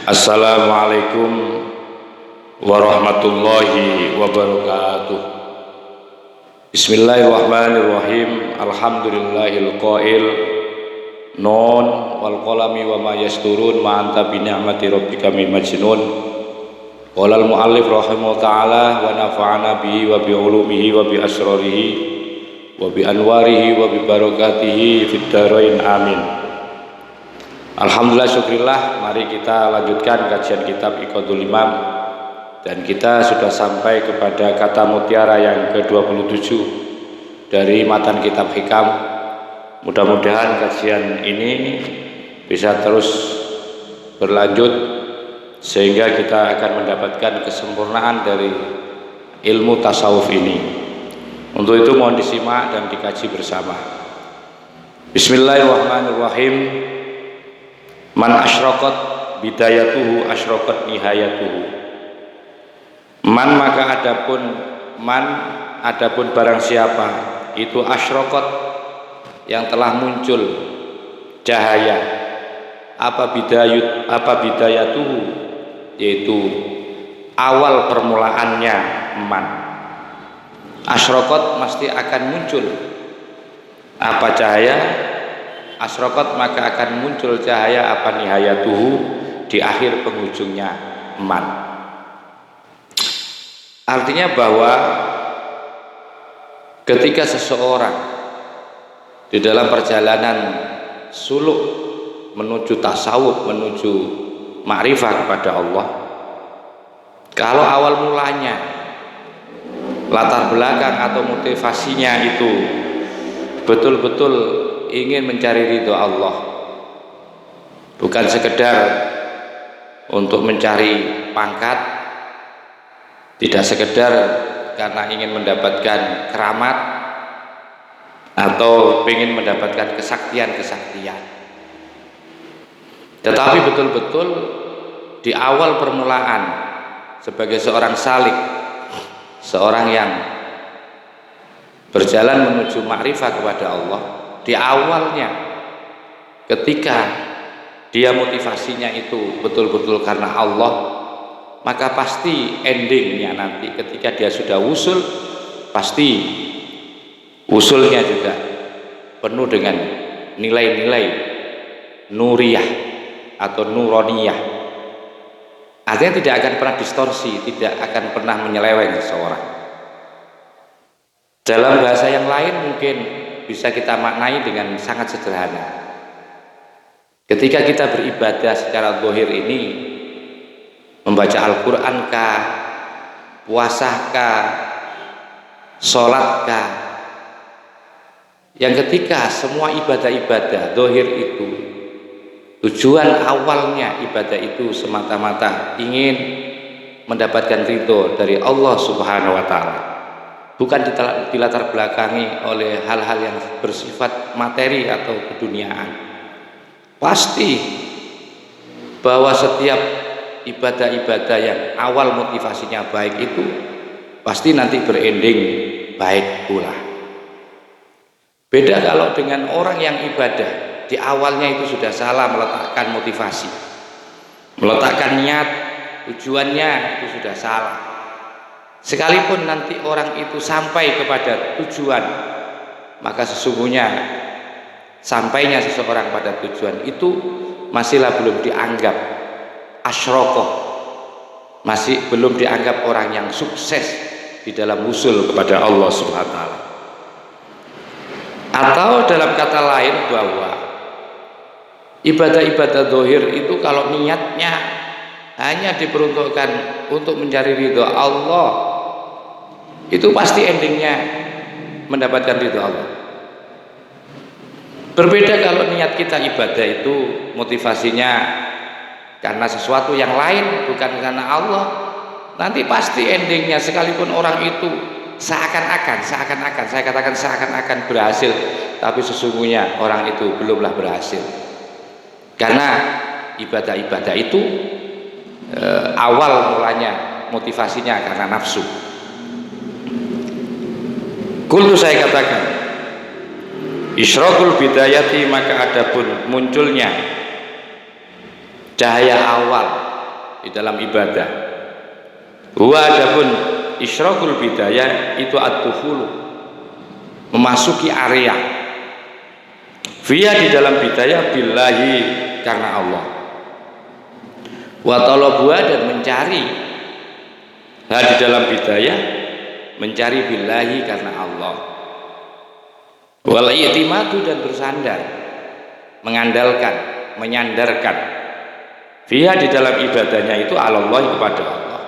Assalamualaikum warahmatullahi wabarakatuh. Bismillahirrahmanirrahim. Alhamdulillahil qail nun wal qalami wa ma yasturun ma anta bi ni'mati rabbika majnun. Qala al muallif rahimahullah ta'ala wa nafa'ana bihi wa bi ulumihi wa bi asrarihi wa bi anwarihi wa bi barakatihi fid dharain amin. Alhamdulillah, syukurillah, mari kita lanjutkan kajian kitab Iqadul Imam, dan kita sudah sampai kepada kata mutiara yang ke-27 dari matan kitab Hikam. Mudah-mudahan kajian ini bisa terus berlanjut sehingga kita akan mendapatkan kesempurnaan dari ilmu tasawuf ini. Untuk itu mohon disimak dan dikaji bersama. Bismillahirrahmanirrahim. Man asyraqat bidayatuhu asyraqat nihayatuhu. Man maka adapun barang siapa itu asyraqat yang telah muncul cahaya apa bidayatuhu, yaitu awal permulaannya man. Asyraqat mesti akan muncul apa cahaya, asyraqat maka akan muncul cahaya apa nihayatuhu, di akhir penghujungnya man. Artinya bahwa ketika seseorang di dalam perjalanan suluk menuju tasawuf, menuju ma'rifah kepada Allah, kalau awal mulanya latar belakang atau motivasinya itu betul-betul ingin mencari ridho Allah, bukan sekedar untuk mencari pangkat, tidak sekedar karena ingin mendapatkan keramat atau ingin mendapatkan kesaktian-kesaktian, tetapi betul-betul di awal permulaan sebagai seorang salik, seorang yang berjalan menuju ma'rifah kepada Allah, di awalnya ketika dia motivasinya itu betul-betul karena Allah, maka pasti endingnya nanti ketika dia sudah usul, pasti usulnya juga penuh dengan nilai-nilai nuriyah atau nuroniyah. Artinya tidak akan pernah distorsi, tidak akan pernah menyeleweng seseorang. Dalam bahasa yang lain mungkin bisa kita maknai dengan sangat sederhana. Ketika kita beribadah secara zahir ini, membaca Al-Quran kah, puasa kah, sholat kah, yang ketika semua ibadah-ibadah zahir itu tujuan awalnya ibadah itu semata-mata ingin mendapatkan ridho dari Allah Subhanahu wa Ta'ala, bukan dilatar belakangi oleh hal-hal yang bersifat materi atau keduniaan, pasti bahwa setiap ibadah-ibadah yang awal motivasinya baik itu pasti nanti berending baik pula. Beda kalau dengan orang yang ibadah di awalnya itu sudah salah meletakkan motivasi, meletakkan niat, tujuannya itu sudah salah. Sekalipun nanti orang itu sampai kepada tujuan, maka sesungguhnya sampainya seseorang pada tujuan itu masihlah belum dianggap asyraqah, masih belum dianggap orang yang sukses di dalam usul kepada Allah Subhanahu wa Ta'ala. Atau dalam kata lain bahwa ibadah-ibadah zahir itu kalau niatnya hanya diperuntukkan untuk mencari ridho Allah, itu pasti endingnya mendapatkan ridho Allah. Berbeda kalau niat kita ibadah itu motivasinya karena sesuatu yang lain, bukan karena Allah, nanti pasti endingnya sekalipun orang itu seakan-akan saya katakan seakan-akan berhasil, tapi sesungguhnya orang itu belumlah berhasil, karena ibadah-ibadah itu awal mulanya motivasinya karena nafsu. Kultu saya katakan, isyraqul bidayati maka adapun munculnya cahaya awal di dalam ibadah. Wa adapun isyrakul bidayah itu ad-dukhulu, memasuki area via di dalam bidayah billahi karena Allah, wa talabuha dan mencari di dalam bidayah mencari billahi karena Allah, wal i'timadu dan bersandar mengandalkan menyandarkan via di dalam ibadahnya itu Allah kepada Allah,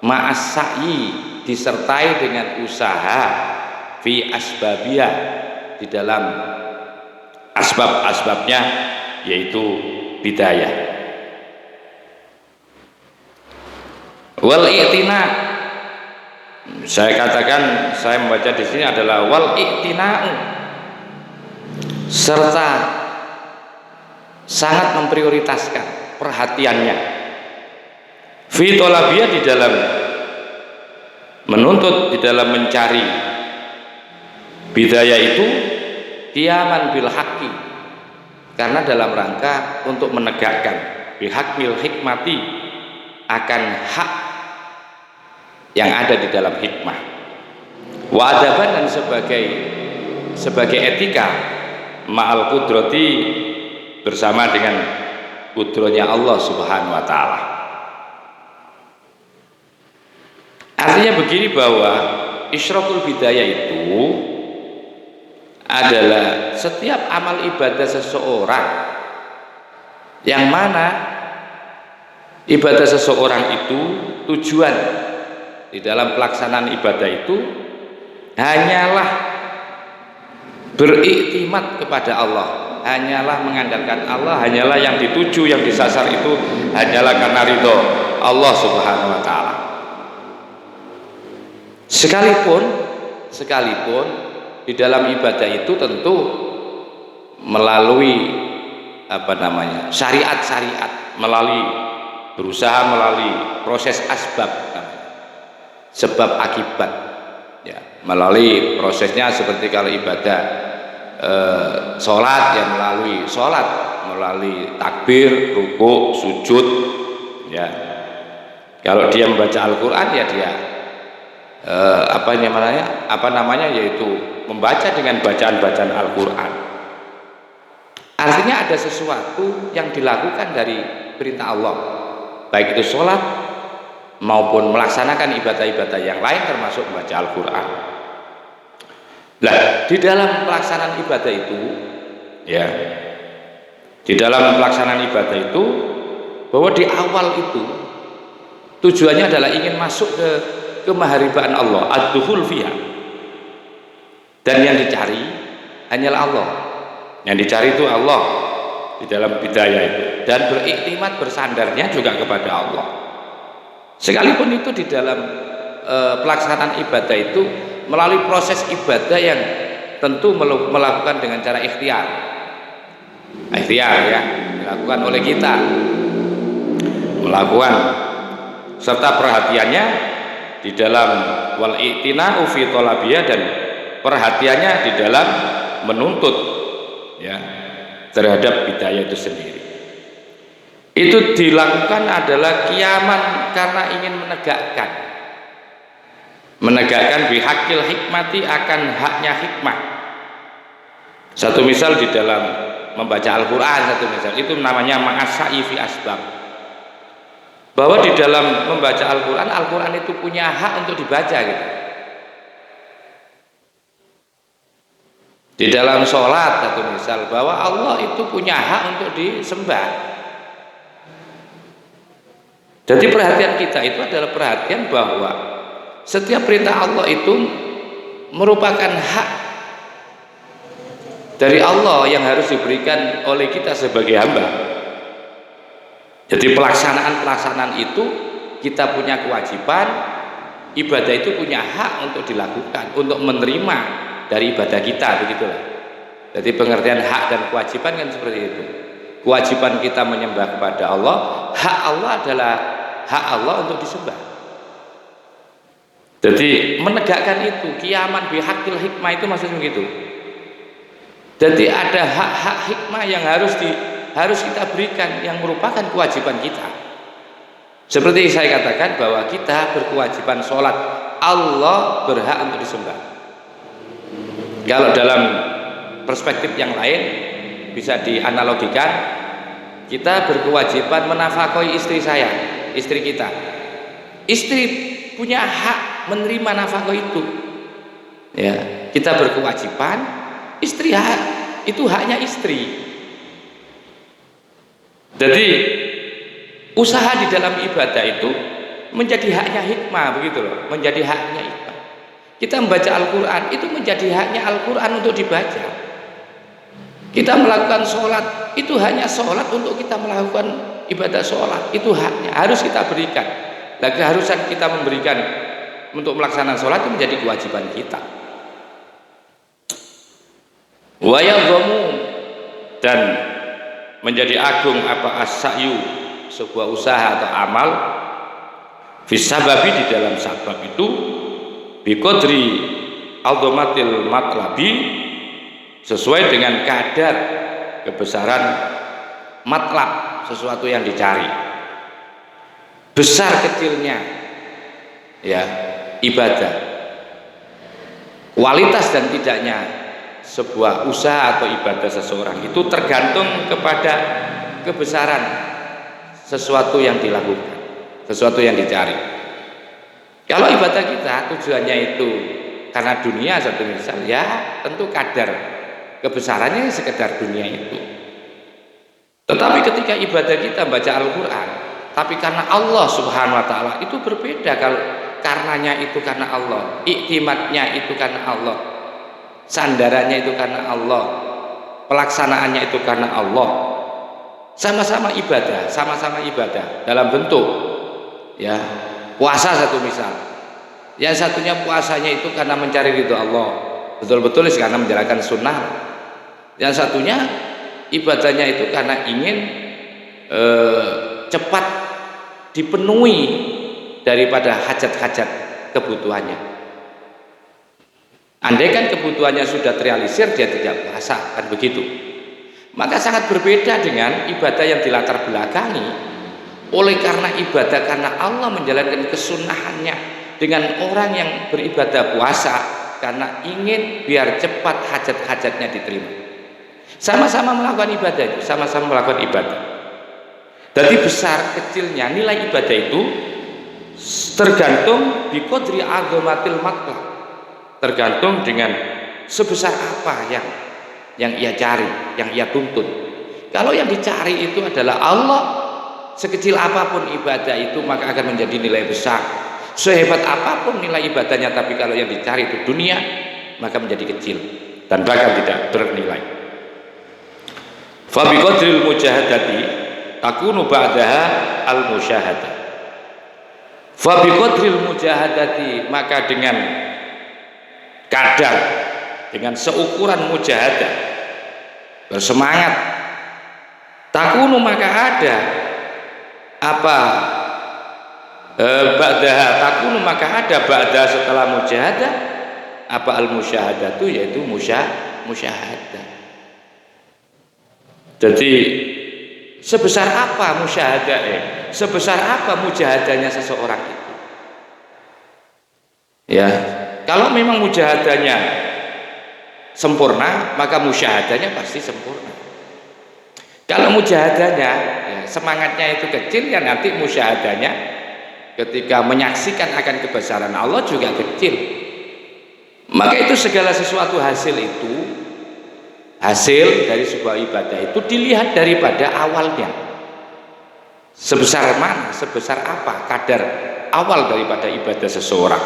ma'as sa'i disertai dengan usaha fi asbabiyah di dalam asbab-asbabnya yaitu bidayah. Wal i'tina, saya katakan, saya membaca di sini adalah wal i'tina'u, serta sangat memprioritaskan perhatiannya fi thalabiyah di dalam menuntut, di dalam mencari bidayah itu qiyaman bil haqqi, karena dalam rangka untuk menegakkan bihaqil hikmati, akan hak yang ada di dalam hikmah, wa adaban dan sebagai etika ma'al kudrati, bersama dengan kudronya Allah Subhanahu wa taala. Artinya begini, bahwa isyrakul bidayah itu adalah setiap amal ibadah seseorang yang mana ibadah seseorang itu tujuan di dalam pelaksanaan ibadah itu hanyalah beriktimat kepada Allah, hanyalah mengandalkan Allah, hanyalah yang dituju, yang disasar itu hanyalah karena ridho Allah Subhanahu wa taala. Sekalipun di dalam ibadah itu tentu melalui syariat-syariat, berusaha melalui proses asbab, sebab akibat ya, melalui prosesnya seperti kalau ibadah sholat ya, melalui takbir, ruku, sujud ya. Kalau dia membaca Al-Quran ya dia yaitu membaca dengan bacaan-bacaan Al-Quran. Artinya ada sesuatu yang dilakukan dari perintah Allah, baik itu sholat maupun melaksanakan ibadah-ibadah yang lain termasuk membaca Al-Quran. Nah, di dalam pelaksanaan ibadah itu ya, di dalam pelaksanaan ibadah itu, bahwa di awal itu tujuannya adalah ingin masuk ke kemaharibaan Allah, ad-dukhul fiha, dan yang dicari hanyalah Allah, yang dicari itu Allah di dalam bidayah itu, dan beriktimat bersandarnya juga kepada Allah. Sekalipun itu di dalam pelaksanaan ibadah itu melalui proses ibadah yang tentu melakukan dengan cara ikhtiar ya, dilakukan oleh kita, melakukan serta perhatiannya di dalam wal i'tina'u fi thalabiyah, dan perhatiannya di dalam menuntut ya terhadap bidayah itu sendiri. Itu dilakukan adalah qiyaman, karena ingin menegakkan bihaqil hikmati, akan haknya hikmah. Satu misal di dalam membaca Al-Quran, satu misal itu namanya ma'asai fi asbab, bahwa di dalam membaca Al-Quran, Al-Quran itu punya hak untuk dibaca gitu. Di dalam sholat satu misal, bahwa Allah itu punya hak untuk disembah. Jadi perhatian kita itu adalah perhatian bahwa setiap perintah Allah itu merupakan hak dari Allah yang harus diberikan oleh kita sebagai hamba. Jadi pelaksanaan itu kita punya kewajiban, ibadah itu punya hak untuk dilakukan, untuk menerima dari ibadah kita, begitulah. Jadi pengertian hak dan kewajiban kan seperti itu. Kewajiban kita menyembah kepada Allah, hak Allah adalah hak Allah untuk disembah. Jadi menegakkan itu, qiyaman bihaqil hikmah, itu maksudnya begitu. Jadi ada hak-hak hikmah yang harus kita berikan, yang merupakan kewajiban kita. Seperti saya katakan bahwa kita berkewajiban sholat, Allah berhak untuk disembah. Kalau dalam perspektif yang lain bisa dianalogikan, kita berkewajiban menafkahi istri kita. Istri punya hak menerima nafkah itu. Ya, kita berkewajiban, istri itu haknya istri. Jadi usaha di dalam ibadah itu menjadi haknya hikmah, begitu loh, menjadi haknya hikmah. Kita membaca Al-Quran itu menjadi haknya Al-Quran untuk dibaca. Kita melakukan sholat itu hanya sholat untuk kita melakukan ibadah sholat, itu haknya, harus kita berikan. Dan keharusan kita memberikan untuk melaksanakan sholat itu menjadi kewajiban kita. Wa yadhamu, dan menjadi agung apa as-sa'yu, sebuah usaha atau amal, fisababi, di dalam sabab itu, biqadri azamatil matlabi, sesuai dengan kadar kebesaran matlab, sesuatu yang dicari, besar kecilnya ya ibadah, kualitas dan tidaknya sebuah usaha atau ibadah seseorang itu tergantung kepada kebesaran sesuatu yang dilakukan, sesuatu yang dicari. Kalau ibadah kita tujuannya itu karena dunia, satu misal, ya tentu kadar kebesarannya sekedar dunia itu. Tetapi ketika ibadah kita baca Al-Quran tapi karena Allah Subhanahu wa ta'ala, itu berbeda. Kalau karenanya itu karena Allah, iktimatnya itu karena Allah, sandarannya itu karena Allah, pelaksanaannya itu karena Allah, sama-sama ibadah dalam bentuk ya puasa, satu misal, yang satunya puasanya itu karena mencari ridho Allah, betul-betul karena menjalankan sunnah, yang satunya ibadahnya itu karena ingin cepat dipenuhi daripada hajat-hajat kebutuhannya. Andaikan kebutuhannya sudah terrealisir, dia tidak puasa, kan begitu. Maka sangat berbeda dengan ibadah yang dilatar belakangi oleh karena ibadah karena Allah, menjalankan kesunahannya, dengan orang yang beribadah puasa karena ingin biar cepat hajat-hajatnya diterima. Sama-sama melakukan ibadah itu, sama-sama melakukan ibadah. Jadi besar kecilnya nilai ibadah itu tergantung biqadri azamatil matlab, tergantung dengan sebesar apa yang ia cari, yang ia tuntut. Kalau yang dicari itu adalah Allah, sekecil apapun ibadah itu maka akan menjadi nilai besar. Sehebat apapun nilai ibadahnya, tapi kalau yang dicari itu dunia, maka menjadi kecil dan bahkan tidak bernilai. Fa biqadril mujahadati takunu ba'daha al-musyahadah. Fa biqadril mujahadati, maka dengan kadar, dengan seukuran mujahadah, bersemangat, takunu, maka ada apa ba'daha, takunu, maka ada ba'da, setelah mujahadah, apa al-musyahadah itu, yaitu musyahadah. Jadi sebesar apa musyahadah, sebesar apa mujahadahnya seseorang itu. Ya, kalau memang mujahadahnya sempurna, maka musyahadahnya pasti sempurna. Kalau mujahadahnya ya, semangatnya itu kecil, ya nanti musyahadahnya ketika menyaksikan akan kebesaran Allah juga kecil. Maka itu segala sesuatu hasil dari sebuah ibadah itu dilihat daripada awalnya, sebesar mana, sebesar apa kadar awal daripada ibadah seseorang.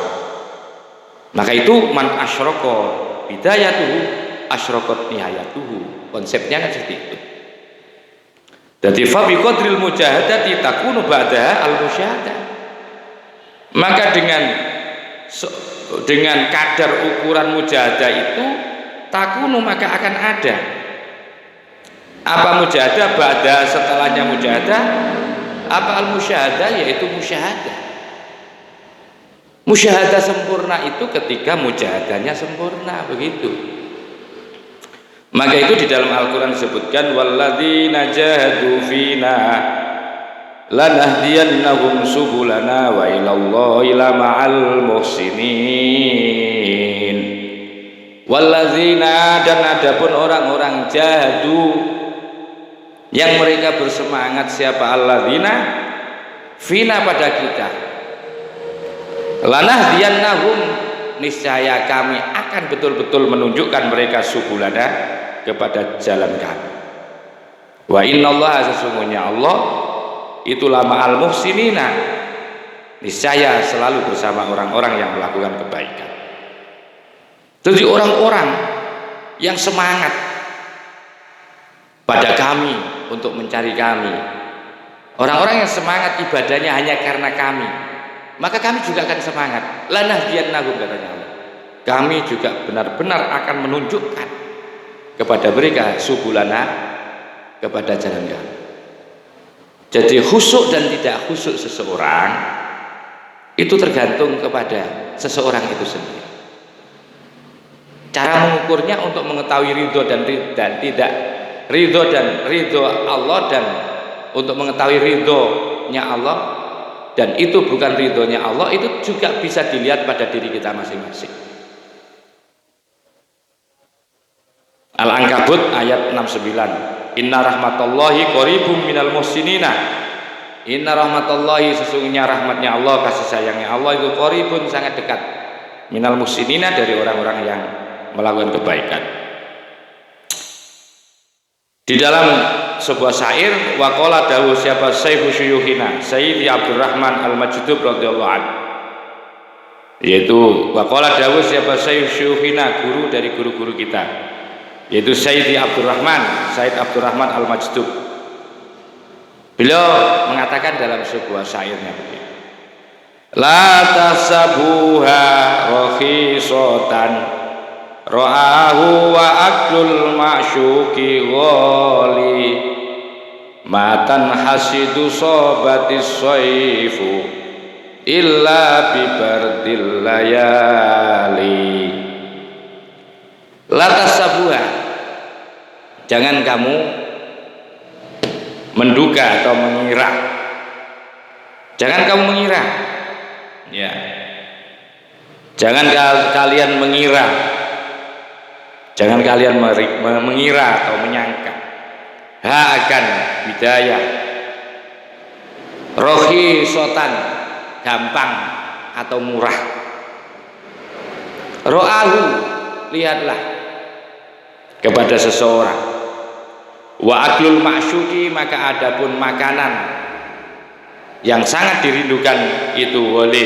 Maka itu man asyraka bidayatuhu asyraqat nihayatuhu, konsepnya kan seperti itu. Jadi fa biqadril mujahadati takunu ba'daha al-musyahadah, maka dengan kadar ukuran mujahadah itu takunu, maka akan ada apa mujahadah ba'da, setelahnya mujahadah, apa al-musyahadah, yaitu musyahadah. Musyahadah sempurna itu ketika mujahadahnya sempurna, begitu. Maka itu di dalam Al-Quran disebutkan walladzina jahadu fina lanahdiyannahum subulana wa ilallahi lama'al muhsinin. Walladzina, dan adapun orang-orang jahadu yang mereka bersemangat, siapa alladzina fina, pada kita, lanahdiyannahum, niscaya kami akan betul-betul menunjukkan mereka subulana, kepada jalan kami. Wa innallaha, sesungguhnya Allah itu ma'al muhsinina, niscaya selalu bersama orang-orang yang melakukan kebaikan. Jadi orang-orang yang semangat pada kami untuk mencari kami, orang-orang yang semangat ibadahnya hanya karena kami, maka kami juga akan semangat. Lanahdiyannahum, katanya Allah, kami juga benar-benar akan menunjukkan kepada mereka subulana, kepada jalan kami. Jadi khusyuk dan tidak khusyuk seseorang itu tergantung kepada seseorang itu sendiri. Cara mengukurnya untuk mengetahui ridho dan tidak ridho, dan ridho Allah, dan untuk mengetahui ridhonya Allah dan itu bukan ridhonya Allah, itu juga bisa dilihat pada diri kita masing-masing. Al-Ankabut ayat 69, inna rahmatallahi qaribum minal muhsinina, inna rahmatallahi, sesungguhnya rahmatnya Allah, kasih sayangnya Allah itu qaribun, sangat dekat, minal muhsinina, dari orang-orang yang melakukan kebaikan. Di dalam sebuah syair, waqala dawu, siapa Sayyidu Syuyukhina Sayyidi Abdurrahman Al-Majdub radhiyallahu anhu, yaitu waqala dawu, siapa Sayyidu Syuyukhina, guru dari guru-guru kita, yaitu Sayyidi Abdurrahman Sayyid Abdurrahman Al-Majdub. Beliau mengatakan dalam sebuah syairnya begini, la tasabuha rakhisatan ra'ahu wa akdul ma'syuki ghali, matan hasidu sobatis soifu illa bibardil layali. Latas sabuha, jangan kamu menduga atau mengira, jangan kamu mengira, ya, jangan kalian mengira, jangan kalian mengira atau menyangka, akan bidayah rohi sotan, gampang atau murah, ro'ahu, lihatlah kepada seseorang, wa aklul ma'syuki, maka adapun makanan yang sangat dirindukan itu wali,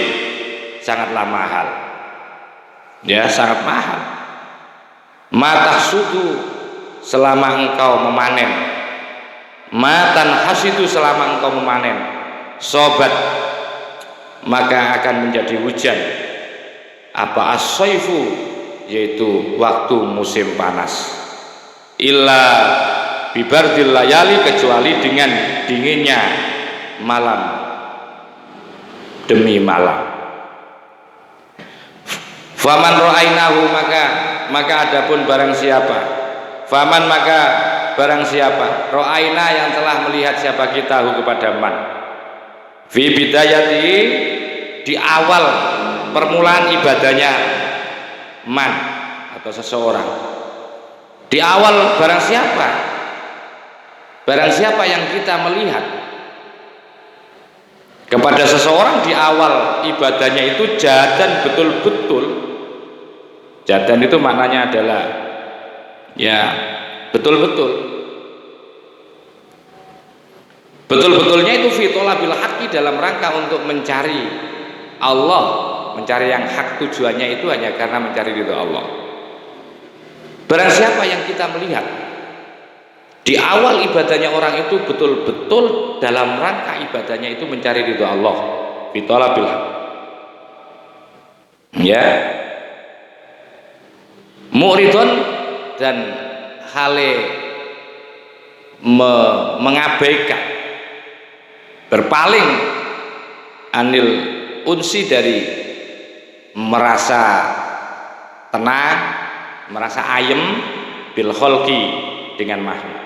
sangatlah mahal, ya, sangat mahal. Matah sudu, selama engkau memanen, matan hasidu, selama engkau memanen, sobat, maka akan menjadi hujan, apa as-saifu, yaitu waktu musim panas, illa bibardil layali, kecuali dengan dinginnya malam demi malam. Faman ra'ainahu, maka adapun barang siapa, faman, maka barang siapa, ra'aina, yang telah melihat siapa kita hu kepada man, fi bidayati, di awal permulaan ibadahnya man atau seseorang, di awal barang siapa yang kita melihat kepada seseorang di awal ibadahnya itu jadan betul-betul. Jadan itu maknanya adalah, ya, betul-betul, betul-betulnya itu fitolabil haqqi, dalam rangka untuk mencari Allah, mencari yang hak, tujuannya itu hanya karena mencari ridho Allah. Barang siapa yang kita melihat di awal ibadahnya orang itu betul-betul dalam rangka ibadahnya itu mencari ridho Allah, fitolabil haqqi, ya, mu'ridun, dan hale mengabaikan, berpaling, anil unsi, dari merasa tenang, merasa ayem, bil kholqi, dengan makhluk,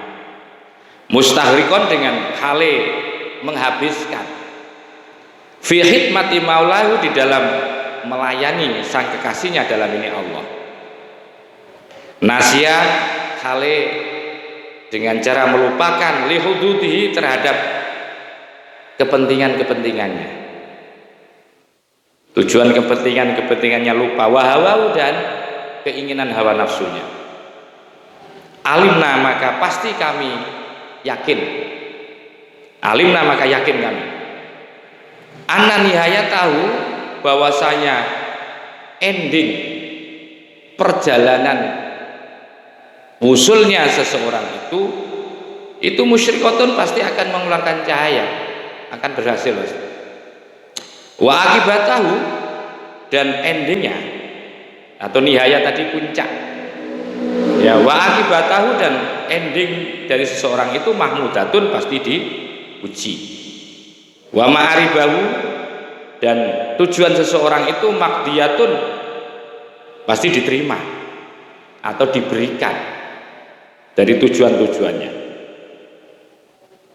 mustahrikon, dengan hale menghabiskan fi khidmati maulahu, di dalam melayani sang kekasihnya dalam ini Allah. Nasihat hale dengan cara melupakan lihududihi, terhadap kepentingan-kepentingannya, tujuan kepentingannya lupa, wahawau, dan keinginan hawa nafsunya. Alimna, maka pasti kami yakin, alimna maka yakin kami, anna nihayatahu, bahwasanya ending perjalanan usulnya seseorang itu musyrikotun, pasti akan mengeluarkan cahaya, akan berhasil. Wa akibatahu, dan endingnya atau nihaya tadi puncak ya, wa akibatahu, dan ending dari seseorang itu mahmudatun, pasti dipuji. Wa ma'aribahu, dan tujuan seseorang itu makdiyatun, pasti diterima atau diberikan dari tujuan-tujuannya.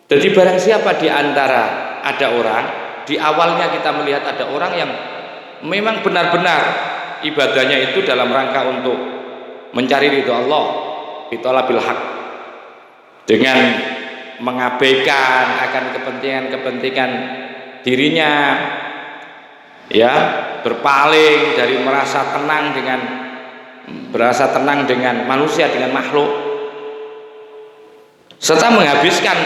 Jadi barang siapa di antara ada orang, di awalnya kita melihat ada orang yang memang benar-benar ibadahnya itu dalam rangka untuk mencari ridho Allah, bitolabil haq, dengan mengabaikan akan kepentingan-kepentingan dirinya, ya, berpaling dari merasa tenang dengan manusia, dengan makhluk, serta menghabiskan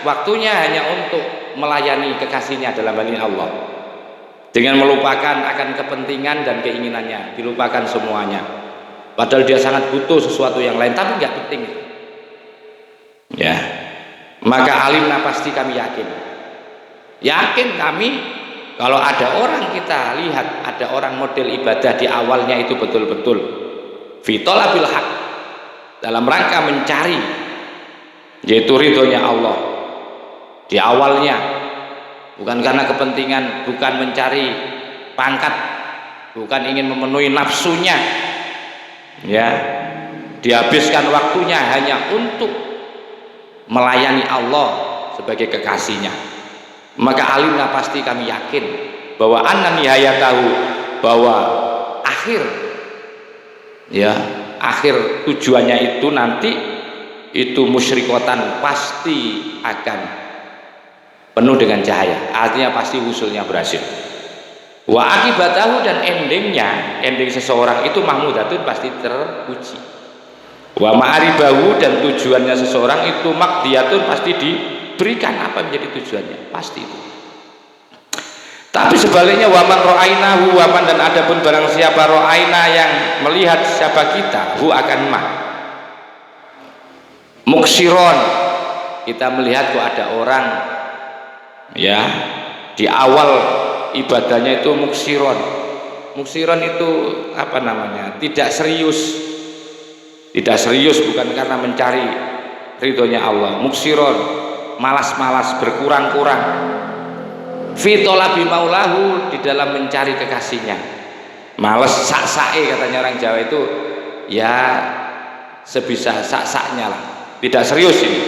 waktunya hanya untuk melayani kekasihnya dalam hal ini Allah, dengan melupakan akan kepentingan dan keinginannya, dilupakan semuanya, padahal dia sangat butuh sesuatu yang lain, tapi nggak penting ya. Maka alimna, pasti kami yakin kami, kalau ada orang, kita lihat ada orang model ibadah di awalnya itu betul-betul fitolabil haq, dalam rangka mencari yaitu ridhonya Allah di awalnya, bukan karena kepentingan, bukan mencari pangkat, bukan ingin memenuhi nafsunya ya, dihabiskan waktunya hanya untuk melayani Allah sebagai kekasihnya. Maka alimna, pasti kami yakin bahwa anna nihayatahu, bahwa akhir tujuannya itu nanti itu musyrikotan, pasti akan penuh dengan cahaya, artinya pasti usulnya berhasil. Wa akibatahu, dan ending seseorang itu mahmudatun, pasti terpuji. Wa ma'aribahu, dan tujuannya seseorang itu makdiyatun, pasti diberikan apa menjadi tujuannya, pasti itu. Tapi sebaliknya, waman ro'ainahu, waman, dan adapun barang siapa ro'aina, yang melihat siapa kita, hu akan muksiron, kita melihat kok ada orang ya di awal ibadahnya itu muksiron itu apa namanya, tidak serius, bukan karena mencari ridhonya Allah. Muksiron, malas-malas, berkurang-kurang, fi talabi maulahu, di dalam mencari kekasihnya, males, sak-sae katanya orang Jawa itu ya, sebisa sak-saknya lah, tidak serius ini,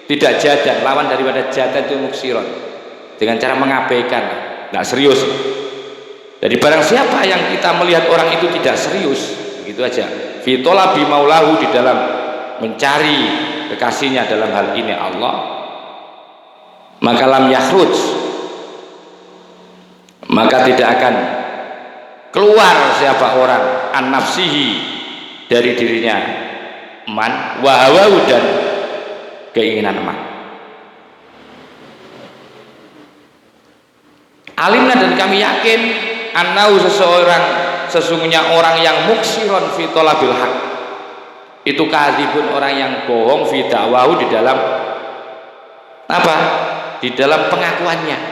tidak jadan, lawan daripada jadan itu muksiron, dengan cara mengabaikan, tidak serius. Jadi barang siapa yang kita melihat orang itu tidak serius, begitu aja, fi talabi maulahu, di dalam mencari kekasihnya, dalam hal ini Allah, maka lam yakhruj, maka tidak akan keluar siapa orang an nafsihi, dari dirinya, man wahawau, dan keinginan man. Alimna, dan kami yakin, annau, sesungguhnya orang yang muksiron fi talabil haq, itu kadzibun, orang yang bohong, fi da'wahu, di dalam apa, di dalam pengakuannya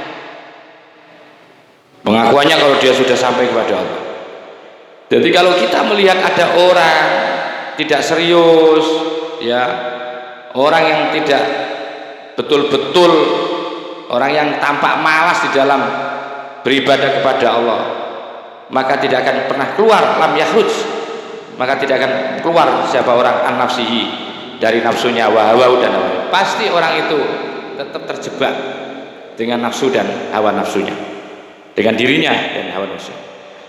kalau dia sudah sampai kepada Allah. Jadi kalau kita melihat ada orang tidak serius ya, orang yang tidak betul-betul, orang yang tampak malas di dalam beribadah kepada Allah, maka tidak akan pernah keluar lam yakhruj, maka tidak akan keluar siapa orang an nafsihi, dari nafsunya, wahawau, dan pasti orang itu tetap terjebak dengan nafsu dan hawa nafsunya, dengan dirinya dan hawa nafsu.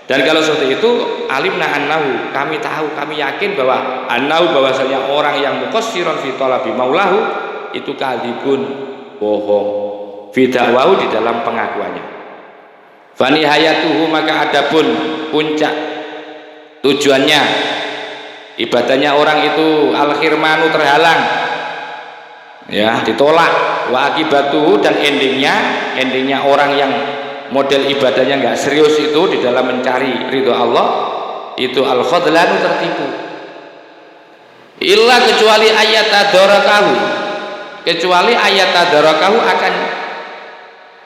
Dan kalau seperti itu, alimna annahu, kami tahu, kami yakin bahwa annahu, bahwasanya orang yang muqassiron fi talabi maulahu itu kadzibun, bohong, fi da'wahu, di dalam pengakuannya. Fa nihayatuhu, maka adapun puncak tujuannya ibadahnya orang itu al-khirmanu, terhalang, ya, ditolak, wa akibatuhu, dan endingnya orang yang model ibadahnya nggak serius itu di dalam mencari ridho Allah itu al-khadlanu, tertipu. Illa, kecuali ayat tadarakahu, kecuali ayat tadarakahu akan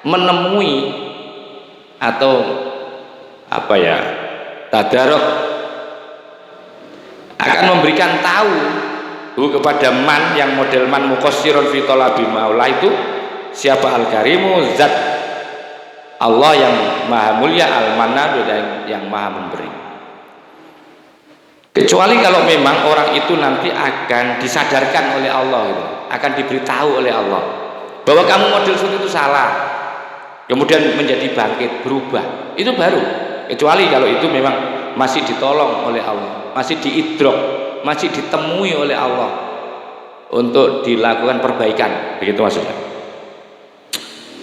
menemui atau apa ya, tadarok, akan memberikan tahu kepada man yang model man muqassirun fi talabi maula itu siapa, al-karimu, zat Allah yang maha mulia, al-manadu, dan yang maha memberi. Kecuali kalau memang orang itu nanti akan disadarkan oleh Allah, gitu, akan diberitahu oleh Allah bahwa kamu model seperti itu salah, kemudian menjadi bangkit, berubah, itu baru. Kecuali kalau itu memang masih ditolong oleh Allah, masih diidrok, masih ditemui oleh Allah untuk dilakukan perbaikan, begitu maksudnya.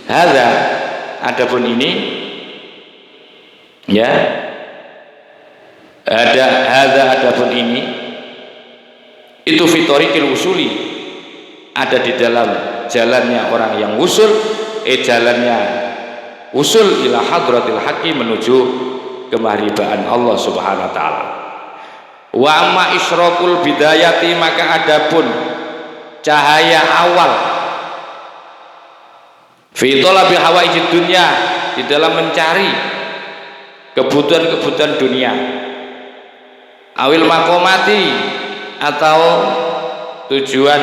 Hadza, adapun ini, ya, adapun ini itu fitorikil usuli, ada di dalam jalannya orang yang usul, jalannya usul ila hadratil haqqi, menuju kemahribaan Allah subhanahu wa ta'ala. Wa amma isyraqul bidayati, maka adapun cahaya awal fi talabi hawaijid dunya, di dalam mencari kebutuhan-kebutuhan dunia, awil makomati, atau tujuan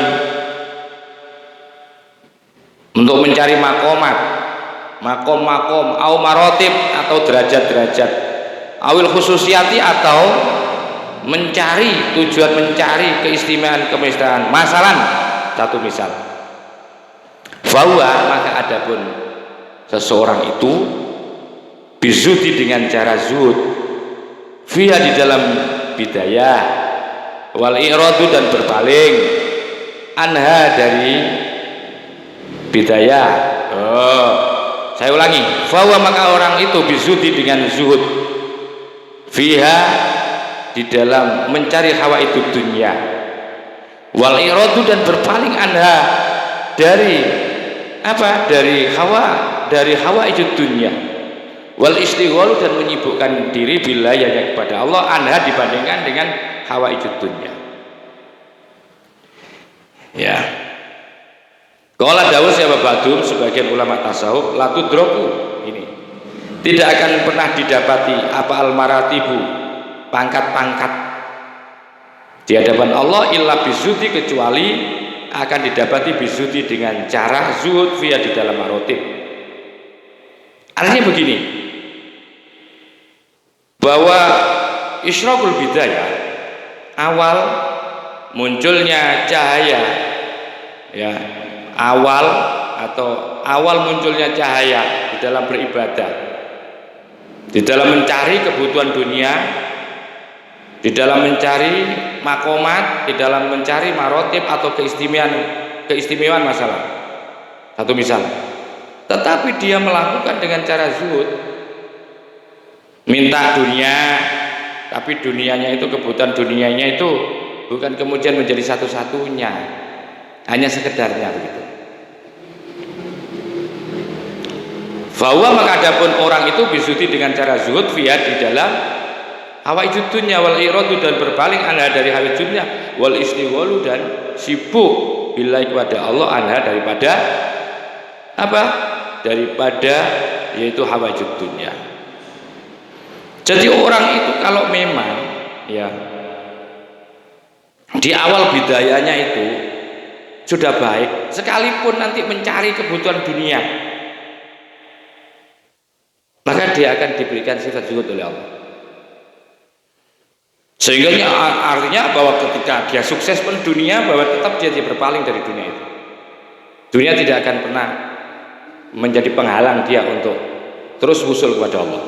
untuk mencari makomat, makom, au marotib, atau derajat-derajat, awil khususiati, atau mencari, tujuan mencari keistimewaan, masalan, satu misal, bahwa maka adapun seseorang itu bizuti, dengan cara zuhud, fiha, di dalam bidayah, wal i'radu, dan berpaling, anha, dari bidayah. Saya ulangi, bahwa maka orang itu bizuti, dengan zuhud, fiha, di dalam mencari hawa itu dunia, wal i'radu, dan berpaling, anha, dari apa, dari hawa itu dunia, wal istighalu, dan menyibukkan diri bila hanya kepada Allah, anha, dibandingkan dengan hawa itu dunia, ya. Qala dawuh siapa Badum, sebagian ulama tasawuf, la tudroku, ini tidak akan pernah didapati apa al-maratibu, pangkat-pangkat di hadapan Allah, illa bizuti, kecuali akan didapati bizuti, dengan cara zuhud via, di dalam marotib. Artinya begini, bahwa isyraqul bidayah, awal munculnya cahaya, ya, awal munculnya cahaya di dalam beribadah, di dalam mencari kebutuhan dunia, di dalam mencari makomat, di dalam mencari marotib atau keistimewaan masalah, satu misal. Tetapi dia melakukan dengan cara zuhud, minta dunia, tapi dunianya itu, kebutuhan dunianya itu bukan kemudian menjadi satu-satunya, hanya sekedarnya, begitu. Bahwa maka adapun orang itu bisuti, dengan cara zuhud via, di dalam hawaijud dunya, wal iradu, dan berpaling, anha, dari hawaijud dunya, wal istighalu, dan sibuk bila kepada Allah, anha, daripada apa, daripada yaitu hawaijud dunya. Jadi orang itu kalau memang, ya, di awal bidayahnya itu sudah baik, sekalipun nanti mencari kebutuhan dunia, maka dia akan diberikan sifat zuhud oleh Allah. Sehingga artinya bahwa ketika dia sukses pun dunia, bahwa tetap dia berpaling dari dunia itu. Dunia tidak akan pernah menjadi penghalang dia untuk terus wusul kepada Allah.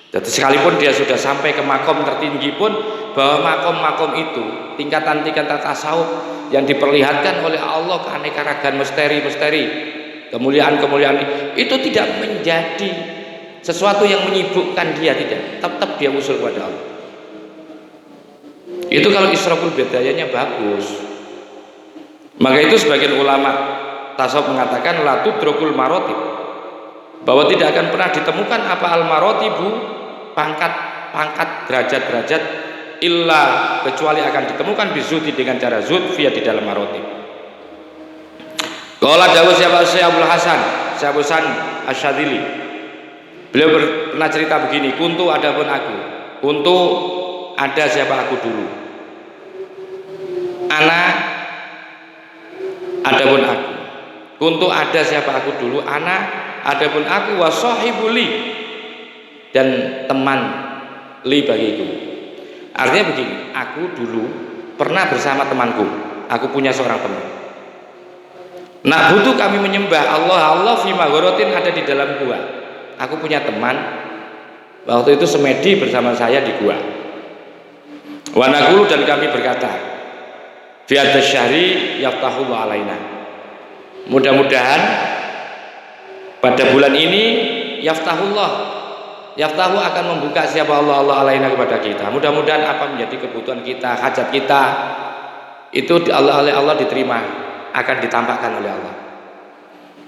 Jadi sekalipun dia sudah sampai ke makom tertinggi pun, bahwa makom-makom itu tingkatan-tingkatan tasawuf yang diperlihatkan oleh Allah, keanekaragaman misteri-misteri, kemuliaan-kemuliaan itu tidak menjadi sesuatu yang menyibukkan dia, tidak. Tetap dia wusul kepada Allah. Itu kalau Isyraqul Bidayahnya bagus. Maka itu sebagian ulama tasawuf mengatakan la tudrokul marotib, bahwa tidak akan pernah ditemukan apa al marotibu, pangkat derajat-derajat, illa kecuali akan ditemukan bizudi dengan cara zud via di dalam marotib. Qala dawuh siapa Syekh Abdul Hasan Syekh Hasan Asyadzili, beliau pernah cerita begini, kuntu adapun aku, kuntu ada siapa aku dulu, anak adapun aku, kuntu ada siapa aku dulu, anak adapun aku, wasahibuli dan teman li bagiku. Artinya begini, aku dulu pernah bersama temanku, aku punya seorang teman. Nah butuh kami menyembah Allah fi magharatin, ada di dalam gua. Aku punya teman waktu itu semedi bersama saya di gua. Wa naqulu, dan kami berkata, fi hadzal syahri yaftahu alaina, mudah-mudahan pada bulan ini yaftahu akan membuka siapa Allah alaina kepada kita. Mudah-mudahan apa menjadi kebutuhan kita, hajat kita itu oleh Allah diterima, akan ditampakkan oleh Allah,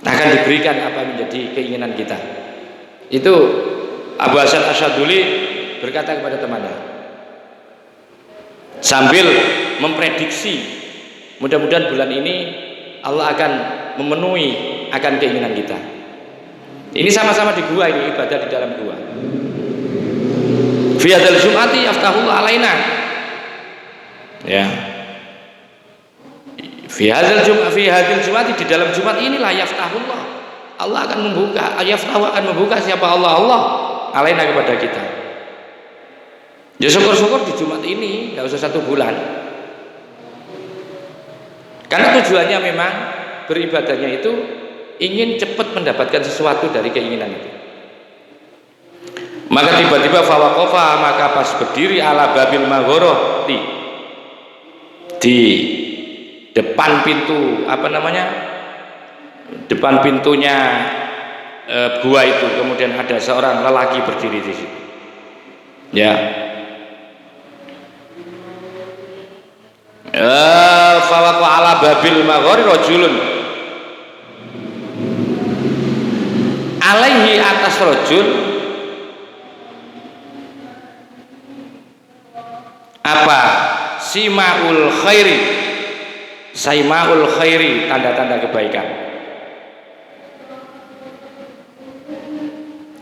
akan diberikan apa menjadi keinginan kita. Itu Abu Hasan Asyadzili berkata kepada temannya sambil memprediksi mudah-mudahan bulan ini Allah akan memenuhi akan keinginan kita. Ini sama-sama di gua, ini ibadah di dalam gua. Fi hadzal jum'ati yaftahu alaina. Ya. Fi hadzal jum'ati, di dalam Jumat inilah yaftahullah, Allah akan membuka, yaftahu akan membuka siapa Allah alaina kepada kita. Ya syukur-syukur di Jumat ini enggak usah 1 bulan. Karena tujuannya memang beribadahnya itu ingin cepat mendapatkan sesuatu dari keinginan itu. Maka tiba-tiba fawaqafa, maka pas berdiri ala babil maghorati, di depan pintu depan pintunya gua itu, kemudian ada seorang lelaki berdiri di situ. Ya. Fawaqa ala babil maghori rajulun, alaihi atas rajul apa simaul khairi, tanda-tanda kebaikan.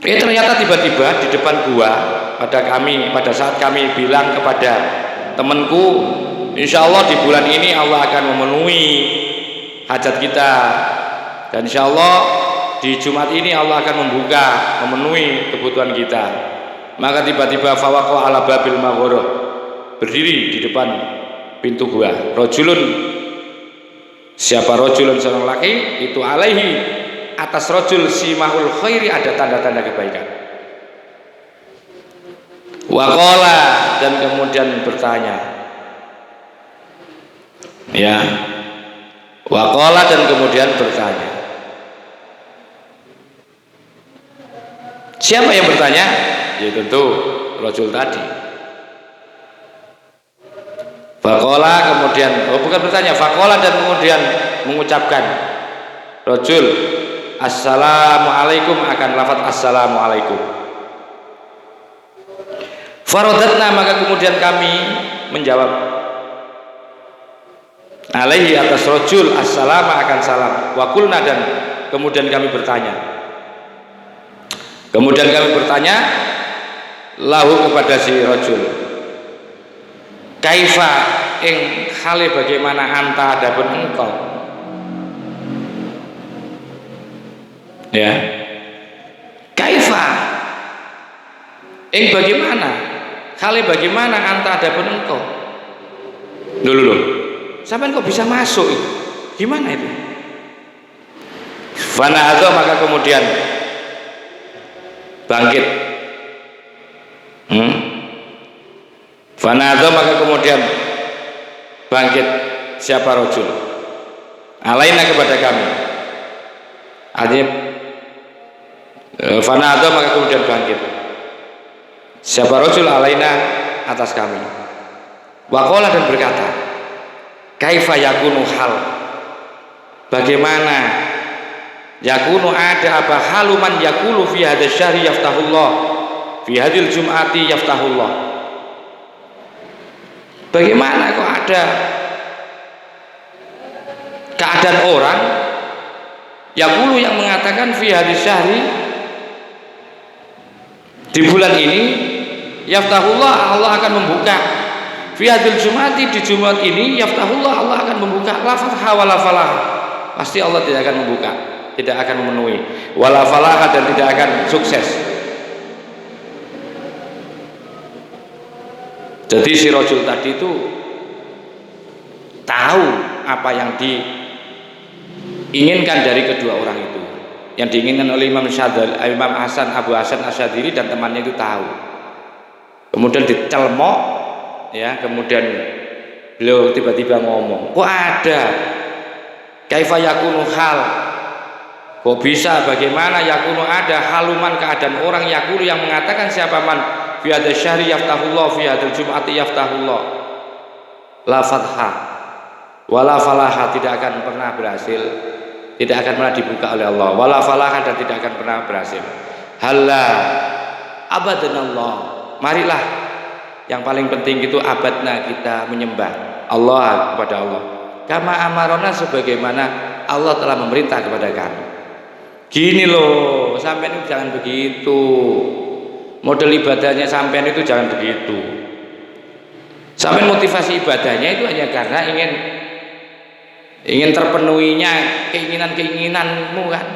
Ternyata tiba-tiba di depan gua pada saat kami bilang kepada temanku, insya Allah di bulan ini Allah akan memenuhi hajat kita, dan insya Allah di Jumat ini Allah akan memenuhi kebutuhan kita. Maka tiba-tiba fawaqa ala babil maghorah, berdiri di depan pintu gua rajulun, siapa rajulun, seorang laki itu, alaihi atas rajul simaul khairi, ada tanda-tanda kebaikan. Waqala, dan kemudian bertanya, ya, waqala, dan kemudian bertanya. Siapa yang bertanya? Ya tentu rajul tadi. Faqala, kemudian bukan bertanya, faqala, dan kemudian mengucapkan rajul assalamualaikum, akan lafaz assalamualaikum. Faradatna, maka kemudian kami menjawab alaihi atas rajul assalamu, akan salam. Wa qulna, dan kemudian kami bertanya lahu kepada si rajul, kaifa, ing hale bagaimana, anta adapun engkau, ya, kaifa ing bagaimana, hale bagaimana, anta adapun engkau. Dulu sampean kok bisa masuk itu, gimana itu? Fanahadha, maka kemudian bangkit. Fanahadha, maka kemudian bangkit siapa rajul alaina kepada kami. Artinya fanahadha, maka kemudian bangkit siapa rajul alaina atas kami. Waqala, dan berkata, kaifa yakunu hal, bagaimana yakunu ada apa haluman yakulu fi hadzal syahri yaftahullah, fi hadzal jum'ati yaftahullah. Bagaimana kok ada keadaan orang yakulu yang mengatakan fi hadzal syahri, di bulan ini yaftahullah, Allah akan membuka, fi hadzal jum'ati, di Jumat ini yaftahullah, Allah akan membuka, la fatha wa la falah, pasti Allah tidak akan membuka, tidak akan memenuhi, wala falah, dan tidak akan sukses. Jadi si rajul tadi itu tahu apa yang diinginkan dari kedua orang itu, yang diinginkan oleh Imam Hasan, Abu Hasan Asyadzili dan temannya itu tahu. Kemudian dicelmok, ya, kemudian beliau tiba-tiba ngomong, kok ada kaifa yakunu hal, kok bisa, bagaimana yakunu ada haluman, keadaan orang yakunu yang mengatakan siapa man fi hadzal syahri yaftahullah, fi hadzal jum'ati yaftahullah, la fatha wala falaha, tidak akan pernah berhasil, tidak akan pernah dibuka oleh Allah, wala falaha, dan tidak akan pernah berhasil. Halla abadanallah, marilah yang paling penting itu abadna, kita menyembah Allah kepada Allah, kama amarona, sebagaimana Allah telah memerintah kepada kami. Gini loh, sampean itu jangan begitu, model ibadahnya sampean itu jangan begitu. Sampean motivasi ibadahnya itu hanya karena ingin terpenuhinya keinginan-keinginanmu kan.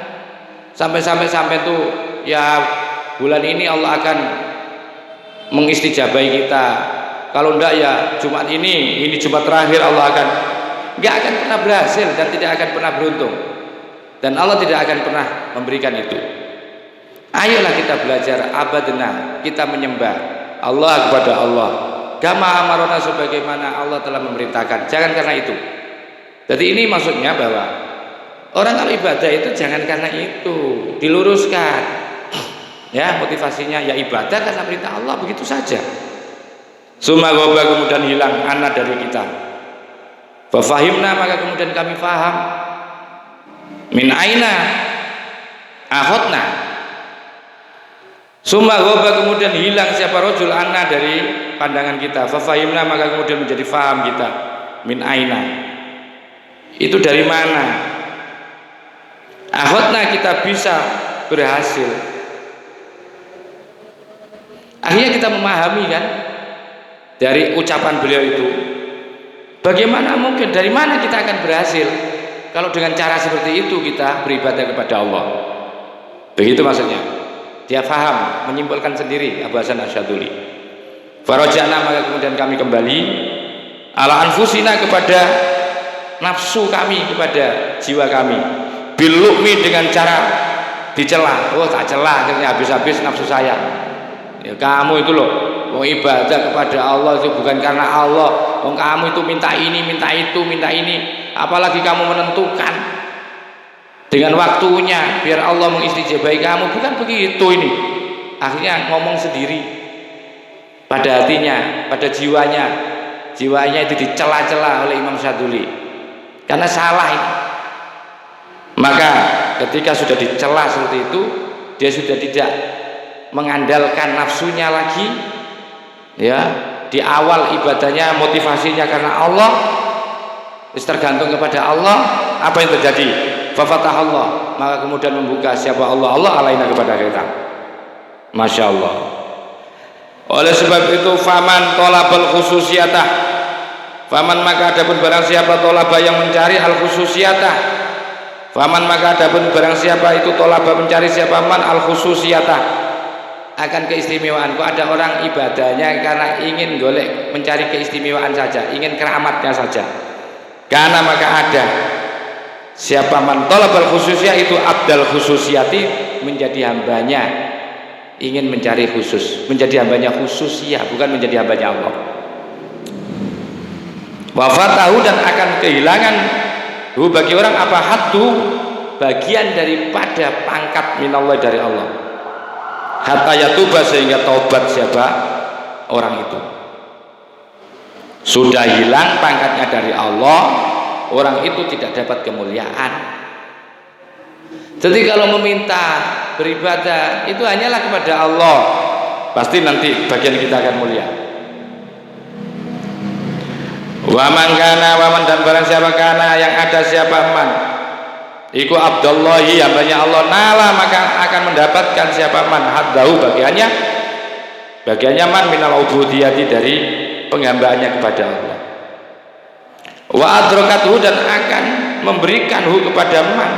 Sampai tuh ya bulan ini Allah akan mengistijabahi kita. Kalau enggak ya Jumat ini Jumat terakhir Allah enggak akan pernah berhasil dan tidak akan pernah beruntung. Dan Allah tidak akan pernah memberikan itu. Ayolah kita belajar abadna, kita menyembah Allah kepada Allah. Kama amarona, sebagaimana Allah telah memerintahkan. Jangan karena itu. Jadi ini maksudnya bahwa orang kalau ibadah itu jangan karena itu, diluruskan. Ya, motivasinya ya ibadah karena perintah Allah, begitu saja. Summa ghaba, kemudian hilang anna dari kita. Fa fahimna, maka kemudian kami faham. Min aina akhadna. Summa ghaba, kemudian hilang siapa rajul anna dari pandangan kita. Fa fahimna, maka kemudian menjadi faham kita. Min aina, itu dari mana? Akhadna, kita bisa berhasil. Akhirnya kita memahami kan dari ucapan beliau itu, bagaimana mungkin, dari mana kita akan berhasil kalau dengan cara seperti itu kita beribadah kepada Allah. Begitu maksudnya. Dia faham, menyimpulkan sendiri Abu Hasan Asyadzili. Farajana, maka kemudian kami kembali ala anfusina, kepada nafsu kami, kepada jiwa kami, bilukmi, dengan cara dicela. Oh, tak celah, akhirnya habis-habis nafsu saya. Ya, kamu itu loh mau ibadah kepada Allah itu bukan karena Allah. Oh, kamu itu minta ini, minta itu, minta ini. Apalagi kamu menentukan dengan waktunya biar Allah mengistijabahi kamu, bukan begitu ini. Akhirnya ngomong sendiri pada hatinya, pada jiwanya. Jiwanya itu dicela-cela oleh Imam Asyadzili karena salah ini. Maka ketika sudah dicela seperti itu, dia sudah tidak mengandalkan nafsunya lagi, ya. Di awal ibadahnya motivasinya karena Allah, tergantung kepada Allah. Apa yang terjadi? Fafatahullah, maka kemudian membuka siapa Allah alaina kepada kita. Masya Allah. Oleh sebab itu, faman tolabal khususiyatah, faman, maka adapun barang siapa tolaba yang mencari al khususiyatah, faman, maka adapun barang siapa itu tolaba mencari siapa man al khususiyatah, akan keistimewaan. Kok ada orang ibadahnya karena ingin golek mencari keistimewaan saja, ingin keramatnya saja. Karena maka ada Siapa man talabal khususiyah itu abdal khususiyati, menjadi hambanya, ingin mencari khusus, menjadi hambanya khususiyah, bukan menjadi hambanya Allah. Wafatahu, dan akan kehilangan bagi orang apa haddu, bagian daripada pangkat minallah, dari Allah. Hatta yatuba, sehingga taubat siapa orang itu. Sudah hilang pangkatnya dari Allah, orang itu tidak dapat kemuliaan. Jadi kalau meminta beribadah itu hanyalah kepada Allah, pasti nanti bagian kita akan mulia. Wa man kana, wa man, dan barang siapa kana, yang ada siapa man iku abdullahi, hambanya Allah, nala, maka akan mendapatkan siapa man haddahu, bagiannya man minal ubudiyati, dari penghambaannya kepada Allah. Wa adrokatuhu, dan akan memberikan hu kepada man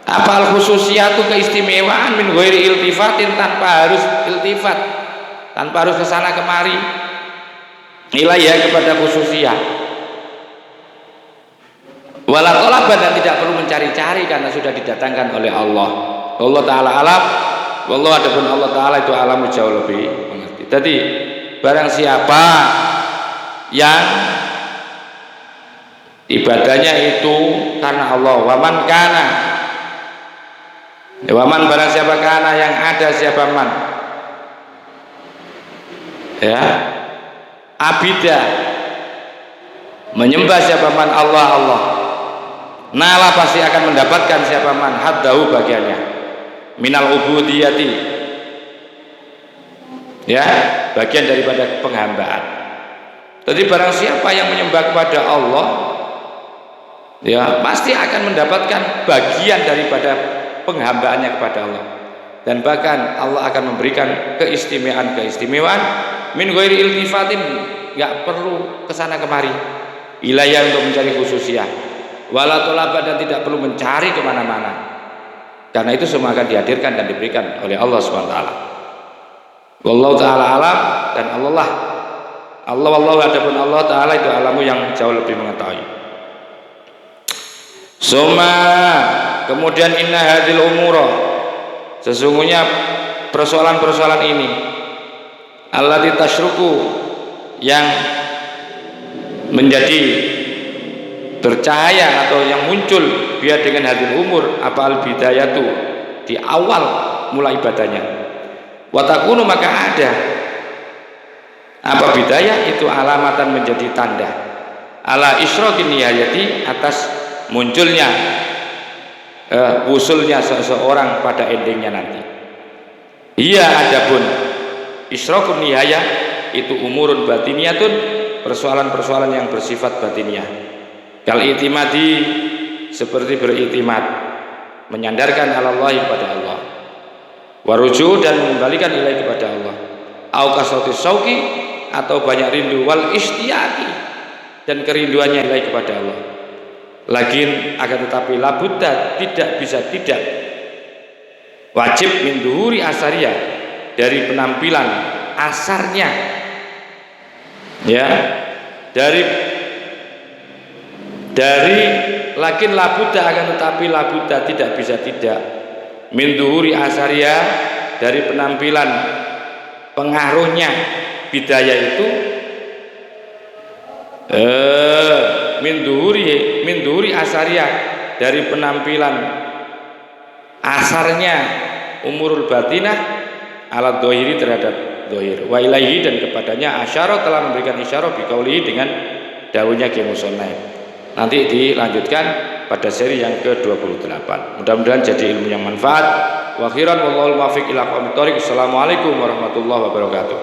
apa al khususiyatu, keistimewaan, min ghairi iltifatin, tanpa harus iltifat, tanpa harus kesana kemari, ilayah, kepada khususiyah. Wala talaban, dan tidak perlu mencari-cari karena sudah didatangkan oleh Allah. Allah taala alam, wallahu, adapun Allah taala itu alamu, jauh lebih mengerti. Jadi barang siapa yang ibadahnya itu karena Allah, waman kana, waman, barang siapa kana, yang ada siapa man, ya, abida, menyembah siapa man Allah, nala, pasti akan mendapatkan siapa man haddahu, bagiannya minal ubudiyati, ya, bagian daripada penghambaan. Jadi barang siapa yang menyembah kepada Allah, ya, pasti akan mendapatkan bagian daripada penghambaannya kepada Allah. Dan bahkan Allah akan memberikan keistimewaan min ghairi iltifatin, nggak perlu kesana kemari, ilayah, untuk mencari khususiyah, wala tolaba, dan tidak perlu mencari kemana-mana, karena itu semua akan dihadirkan dan diberikan oleh Allah SWT. Wallahu ta'ala alam, dan Allah adapun Allah ta'ala itu alamu, yang jauh lebih mengetahui. Suma, kemudian inna hadil umuro, sesungguhnya persoalan-persoalan ini, allati tasyruku, yang menjadi bercahaya atau yang muncul biar dengan hadil umur apa al bidayatu, di awal mulai ibadahnya. Watakunu, maka ada apa bidayah itu alamatan, menjadi tanda ala isrokin nihayati, atas munculnya usulnya seseorang pada endingnya nanti. Iya, adapun isrokun nihayah itu umurun batiniyatun, persoalan-persoalan yang bersifat batiniyah. Kal itimadi, seperti beritimad, menyandarkan alallahi, kepada Allah, waruju, dan mengembalikan ilahi, kepada Allah, au kasauti sauki, atau banyak rindu, wal istiyaqi, dan kerinduannya ilahi, kepada Allah. Lakin akan tetapi labudda, tidak bisa tidak, wajib min duhuri asariya, dari penampilan asarnya, ya, dari lakin labuda, akan tetapi labuda, tidak bisa tidak, min duhuri asariya, dari penampilan pengaruhnya bidayah itu, min duhuri asariya, dari penampilan asarnya umurul batinah, alat dohiri, terhadap dohir, wa ilaihi, dan kepadanya asyara, telah memberikan isyarah biqaulihi, dengan dawuhnya Ki Musonnaif. Nanti dilanjutkan pada seri yang ke-28. Mudah-mudahan jadi ilmu yang manfaat. Wa khairan, wallahul muwaffiq ila aqwamit thoriq. Assalamualaikum warahmatullahi wabarakatuh.